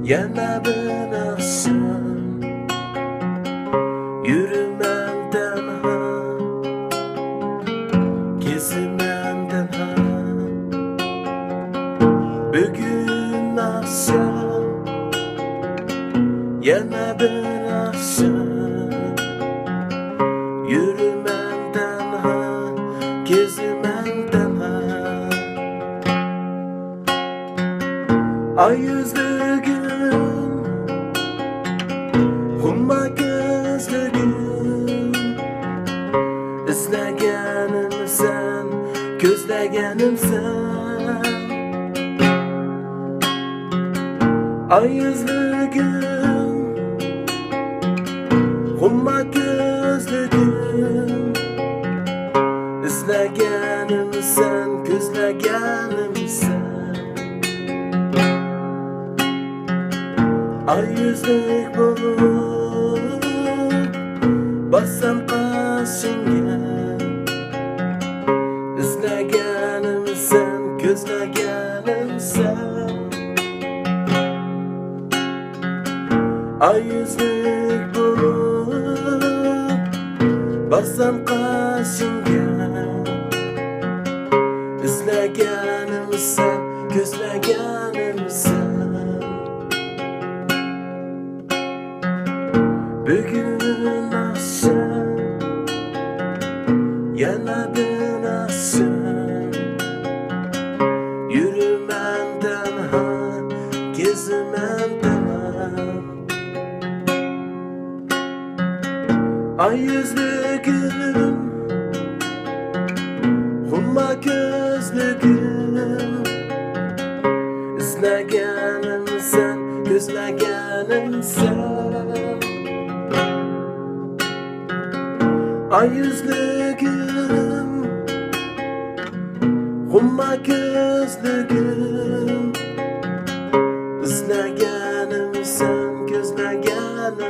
Yana bir akşam yürümem tenha, gezimem tenha. Bugün akşam yana bir akşam yürümem tenha, gezimem tenha. Ay yüzlü gün, humma gözlü gün, izlegenim sen, gözlegenim sen. Ay yüzlü gün, humma gözlü gün, izlegenim sen, gözlegenim sen. Ay yüzlük bulup bassam karşınga, izlegenim sen, gözlegenim sen. Ay yüzlük bulup bassam karşınga, izlegenim sen, gözlegenim sen. Bugün akşam yana bir akşam yürümem tenha, gezimem tenha. Ay yüzlü gün, humma gözlü gün, izlegenim sen, gözlegenim sen. Ay yüzlü gün, humma gözlü gün, izlegenim sen, gözlegenim